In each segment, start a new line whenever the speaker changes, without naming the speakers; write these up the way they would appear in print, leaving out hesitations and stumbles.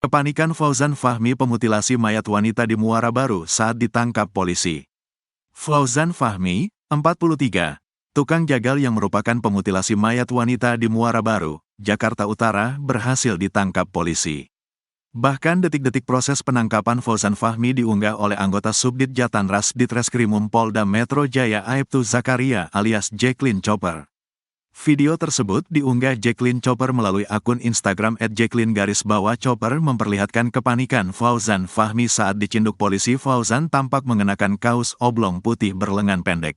Kepanikan Fauzan Fahmi pemutilasi mayat wanita di Muara Baru saat ditangkap polisi. Fauzan Fahmi, 43, tukang jagal yang merupakan pemutilasi mayat wanita di Muara Baru, Jakarta Utara, berhasil ditangkap polisi. Bahkan detik-detik proses penangkapan Fauzan Fahmi diunggah oleh anggota Subdit Jatanras Ditreskrimum Polda Metro Jaya Aibtu Zakaria alias Jacqueline Chopper. Video tersebut diunggah Jacqueline Chopper melalui akun Instagram @jacqueline_chopper memperlihatkan kepanikan Fauzan Fahmi saat dicinduk polisi. Fauzan tampak mengenakan kaos oblong putih berlengan pendek.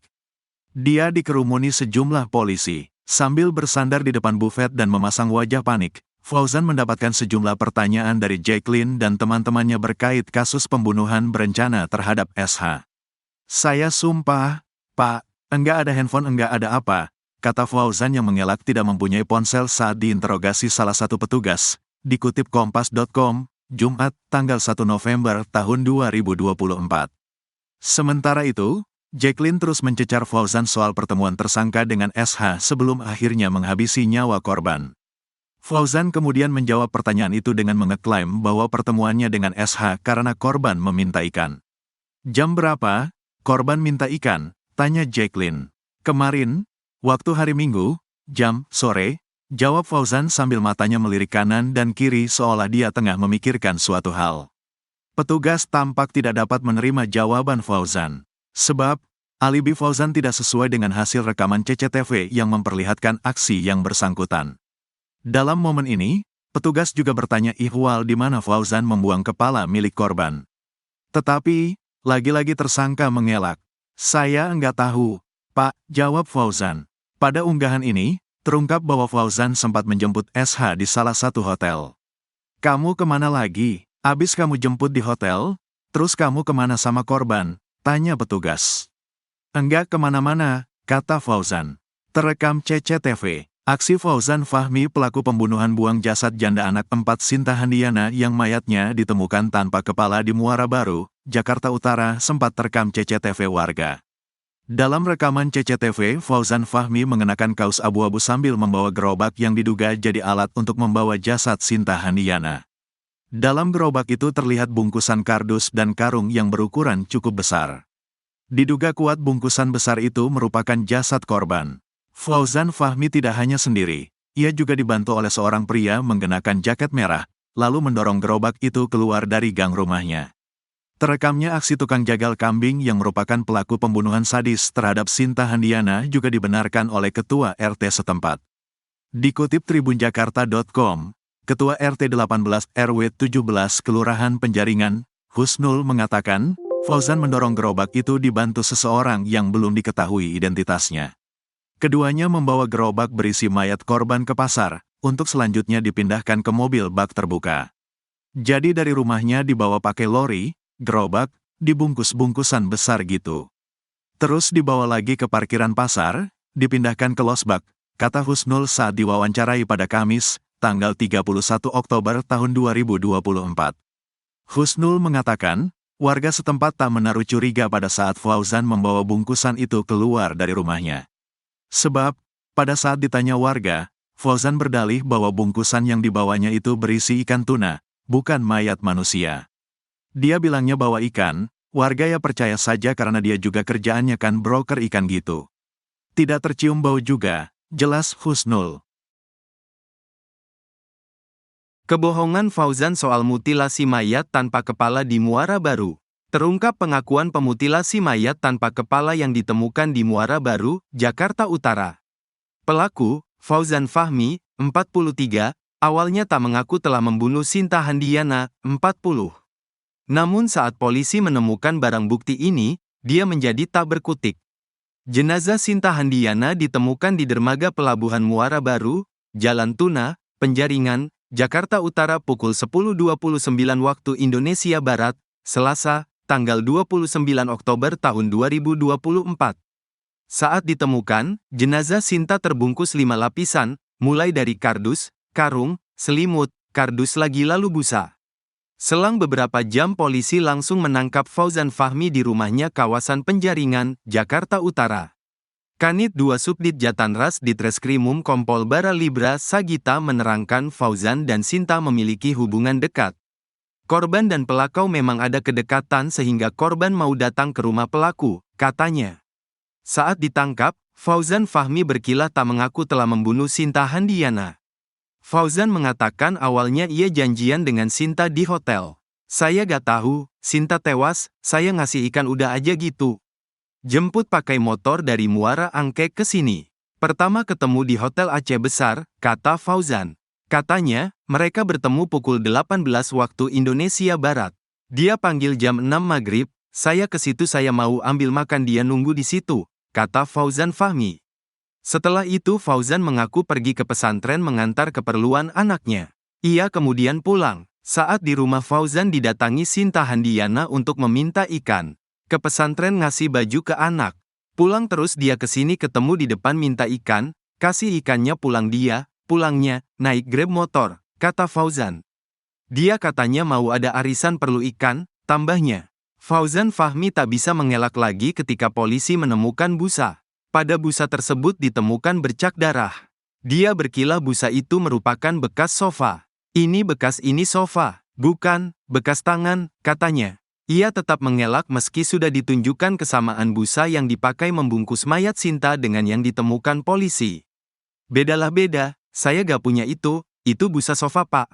Dia dikerumuni sejumlah polisi. Sambil bersandar di depan bufet dan memasang wajah panik, Fauzan mendapatkan sejumlah pertanyaan dari Jacqueline dan teman-temannya berkait kasus pembunuhan berencana terhadap SH. "Saya sumpah, Pak, enggak ada handphone, enggak ada apa," kata Fauzan yang mengelak tidak mempunyai ponsel saat diinterogasi salah satu petugas, dikutip Kompas.com, Jumat, tanggal 1 November tahun 2024. Sementara itu, Jacqueline terus mencecar Fauzan soal pertemuan tersangka dengan SH sebelum akhirnya menghabisi nyawa korban. Fauzan kemudian menjawab pertanyaan itu dengan mengeklaim bahwa pertemuannya dengan SH karena korban meminta ikan. "Jam berapa? Korban minta ikan?" tanya Jacqueline. "Kemarin, waktu hari Minggu, jam sore," jawab Fauzan sambil matanya melirik kanan dan kiri seolah dia tengah memikirkan suatu hal. Petugas tampak tidak dapat menerima jawaban Fauzan. Sebab, alibi Fauzan tidak sesuai dengan hasil rekaman CCTV yang memperlihatkan aksi yang bersangkutan. Dalam momen ini, petugas juga bertanya ihwal di mana Fauzan membuang kepala milik korban. Tetapi, lagi-lagi tersangka mengelak. "Saya enggak tahu, Pak," jawab Fauzan. Pada unggahan ini, terungkap bahwa Fauzan sempat menjemput SH di salah satu hotel. "Kamu kemana lagi? Abis kamu jemput di hotel? Terus kamu kemana sama korban?" tanya petugas. "Enggak kemana-mana," kata Fauzan. Terekam CCTV, aksi Fauzan Fahmi pelaku pembunuhan buang jasad janda anak 4 Sinta Handiana yang mayatnya ditemukan tanpa kepala di Muara Baru, Jakarta Utara sempat terekam CCTV warga. Dalam rekaman CCTV, Fauzan Fahmi mengenakan kaos abu-abu sambil membawa gerobak yang diduga jadi alat untuk membawa jasad Sinta Handiana. Dalam gerobak itu terlihat bungkusan kardus dan karung yang berukuran cukup besar. Diduga kuat bungkusan besar itu merupakan jasad korban. Fauzan Fahmi tidak hanya sendiri, ia juga dibantu oleh seorang pria mengenakan jaket merah, lalu mendorong gerobak itu keluar dari gang rumahnya. Terekamnya aksi tukang jagal kambing yang merupakan pelaku pembunuhan sadis terhadap Sinta Handiana juga dibenarkan oleh Ketua RT setempat. Dikutip tribunjakarta.com, Ketua RT 18 RW 17 Kelurahan Penjaringan, Husnul mengatakan, Fauzan mendorong gerobak itu dibantu seseorang yang belum diketahui identitasnya. Keduanya membawa gerobak berisi mayat korban ke pasar, untuk selanjutnya dipindahkan ke mobil bak terbuka. Jadi dari rumahnya dibawa pakai lori, gerobak, dibungkus bungkusan besar gitu. Terus dibawa lagi ke parkiran pasar, dipindahkan ke losbak, kata Husnul saat diwawancarai pada Kamis, tanggal 31 Oktober tahun 2024. Husnul mengatakan, warga setempat tak menaruh curiga pada saat Fauzan membawa bungkusan itu keluar dari rumahnya. Sebab, pada saat ditanya warga, Fauzan berdalih bahwa bungkusan yang dibawanya itu berisi ikan tuna, bukan mayat manusia. Dia bilangnya bawa ikan, warga ya percaya saja karena dia juga kerjaannya kan broker ikan gitu. Tidak tercium bau juga, jelas Husnul.
Kebohongan Fauzan soal mutilasi mayat tanpa kepala di Muara Baru. Terungkap pengakuan pemutilasi mayat tanpa kepala yang ditemukan di Muara Baru, Jakarta Utara. Pelaku, Fauzan Fahmi, 43, awalnya tak mengaku telah membunuh Sinta Handiana, 40. Namun saat polisi menemukan barang bukti ini, dia menjadi tak berkutik. Jenazah Sinta Handiana ditemukan di dermaga Pelabuhan Muara Baru, Jalan Tuna, Penjaringan, Jakarta Utara pukul 10.29 waktu Indonesia Barat, Selasa, tanggal 29 Oktober tahun 2024. Saat ditemukan, jenazah Sinta terbungkus 5 lapisan, mulai dari kardus, karung, selimut, kardus lagi lalu busa. Selang beberapa jam polisi langsung menangkap Fauzan Fahmi di rumahnya kawasan Penjaringan, Jakarta Utara. Kanit 2 Subdit Jatanras Ditreskrimum Kompol Bara Libra Sagita menerangkan Fauzan dan Sinta memiliki hubungan dekat. Korban dan pelaku memang ada kedekatan sehingga korban mau datang ke rumah pelaku, katanya. Saat ditangkap, Fauzan Fahmi berkilah tak mengaku telah membunuh Sinta Handiana. Fauzan mengatakan awalnya ia janjian dengan Sinta di hotel. Saya gak tahu, Sinta tewas, saya ngasih ikan udah aja gitu. Jemput pakai motor dari Muara Angke ke sini. Pertama ketemu di Hotel Aceh Besar, kata Fauzan. Katanya, mereka bertemu pukul 18 waktu Indonesia Barat. Dia panggil jam 6 maghrib, saya ke situ saya mau ambil makan dia nunggu di situ, kata Fauzan Fahmi. Setelah itu Fauzan mengaku pergi ke pesantren mengantar keperluan anaknya. Ia kemudian pulang. Saat di rumah Fauzan didatangi Sinta Handiana untuk meminta ikan. Ke pesantren ngasih baju ke anak. Pulang terus dia ke sini ketemu di depan minta ikan, kasih ikannya pulang dia. Pulangnya, naik Grab motor, kata Fauzan. Dia katanya mau ada arisan perlu ikan, tambahnya. Fauzan Fahmi tak bisa mengelak lagi ketika polisi menemukan busa. Pada busa tersebut ditemukan bercak darah. Dia berkilah busa itu merupakan bekas sofa. Ini sofa, bukan, bekas tangan, katanya. Ia tetap mengelak meski sudah ditunjukkan kesamaan busa yang dipakai membungkus mayat Sinta dengan yang ditemukan polisi. Bedalah beda. Saya gak punya itu busa sofa pak.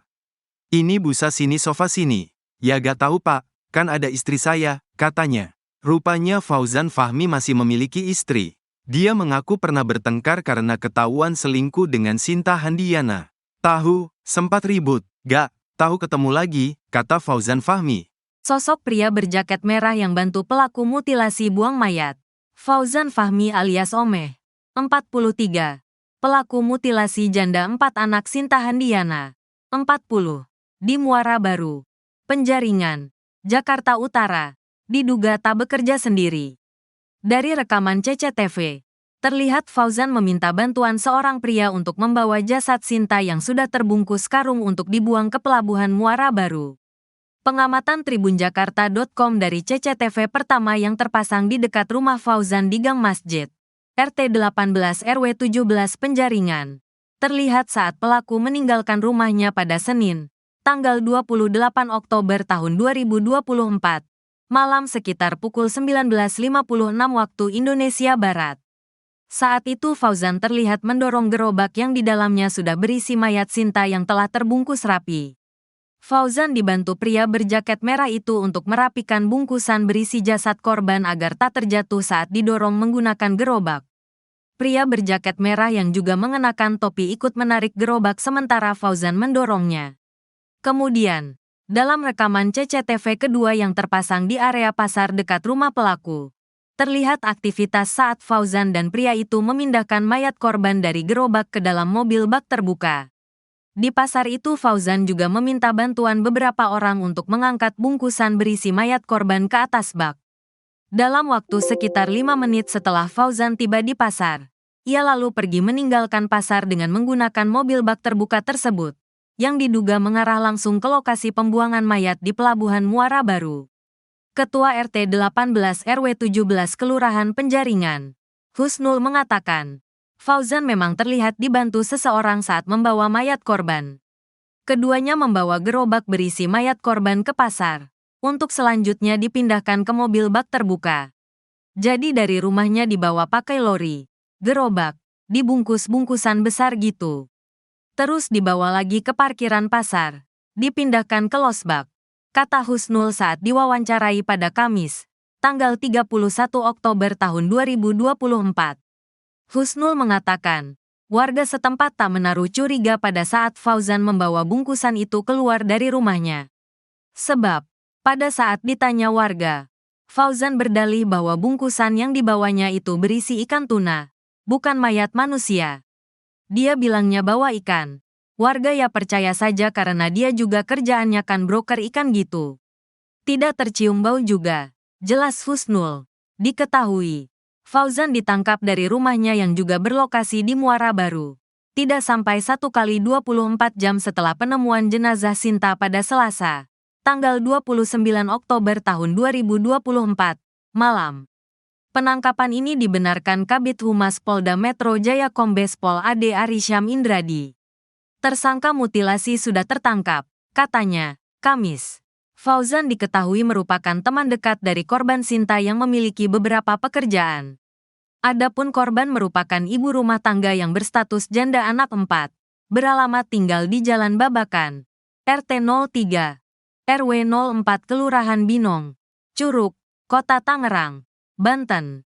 Ini busa sini sofa sini. Ya gak tahu pak, kan ada istri saya, katanya. Rupanya Fauzan Fahmi masih memiliki istri. Dia mengaku pernah bertengkar karena ketahuan selingkuh dengan Sinta Handiana. Tahu, sempat ribut, gak, tahu ketemu lagi, kata Fauzan Fahmi.
Sosok pria berjaket merah yang bantu pelaku mutilasi buang mayat. Fauzan Fahmi alias Omeh, 43. Pelaku mutilasi janda 4 anak Sinta Handiana, 40, di Muara Baru, Penjaringan, Jakarta Utara, diduga tak bekerja sendiri. Dari rekaman CCTV, terlihat Fauzan meminta bantuan seorang pria untuk membawa jasad Sinta yang sudah terbungkus karung untuk dibuang ke pelabuhan Muara Baru. Pengamatan tribunjakarta.com dari CCTV pertama yang terpasang di dekat rumah Fauzan di Gang Masjid. RT 18 RW 17 Penjaringan. Terlihat saat pelaku meninggalkan rumahnya pada Senin, tanggal 28 Oktober tahun 2024, malam sekitar pukul 19.56 waktu Indonesia Barat. Saat itu Fauzan terlihat mendorong gerobak yang di dalamnya sudah berisi mayat Sinta yang telah terbungkus rapi. Fauzan dibantu pria berjaket merah itu untuk merapikan bungkusan berisi jasad korban agar tak terjatuh saat didorong menggunakan gerobak. Pria berjaket merah yang juga mengenakan topi ikut menarik gerobak sementara Fauzan mendorongnya. Kemudian, dalam rekaman CCTV kedua yang terpasang di area pasar dekat rumah pelaku, terlihat aktivitas saat Fauzan dan pria itu memindahkan mayat korban dari gerobak ke dalam mobil bak terbuka. Di pasar itu Fauzan juga meminta bantuan beberapa orang untuk mengangkat bungkusan berisi mayat korban ke atas bak. Dalam waktu sekitar 5 menit setelah Fauzan tiba di pasar, ia lalu pergi meninggalkan pasar dengan menggunakan mobil bak terbuka tersebut, yang diduga mengarah langsung ke lokasi pembuangan mayat di Pelabuhan Muara Baru. Ketua RT 18 RW 17 Kelurahan Penjaringan, Husnul mengatakan, Fauzan memang terlihat dibantu seseorang saat membawa mayat korban. Keduanya membawa gerobak berisi mayat korban ke pasar, untuk selanjutnya dipindahkan ke mobil bak terbuka. Jadi dari rumahnya dibawa pakai lori, gerobak, dibungkus bungkusan besar gitu. Terus dibawa lagi ke parkiran pasar, dipindahkan ke losbak, kata Husnul saat diwawancarai pada Kamis, tanggal 31 Oktober tahun 2024. Husnul mengatakan, warga setempat tak menaruh curiga pada saat Fauzan membawa bungkusan itu keluar dari rumahnya. Sebab, pada saat ditanya warga, Fauzan berdalih bahwa bungkusan yang dibawanya itu berisi ikan tuna, bukan mayat manusia. Dia bilangnya bawa ikan. Warga ya percaya saja karena dia juga kerjaannya kan broker ikan gitu. Tidak tercium bau juga, jelas Husnul. Diketahui, Fauzan ditangkap dari rumahnya yang juga berlokasi di Muara Baru. Tidak sampai 1 kali 24 jam setelah penemuan jenazah Sinta pada Selasa, tanggal 29 Oktober tahun 2024, malam. Penangkapan ini dibenarkan Kabid Humas Polda Metro Jaya Kombes Pol Ade Arisyam Indradi. Tersangka mutilasi sudah tertangkap, katanya, Kamis. Fauzan diketahui merupakan teman dekat dari korban Sinta yang memiliki beberapa pekerjaan. Adapun korban merupakan ibu rumah tangga yang berstatus janda anak 4, beralamat tinggal di Jalan Babakan, RT 03, RW 04 Kelurahan Binong, Curug, Kota Tangerang, Banten.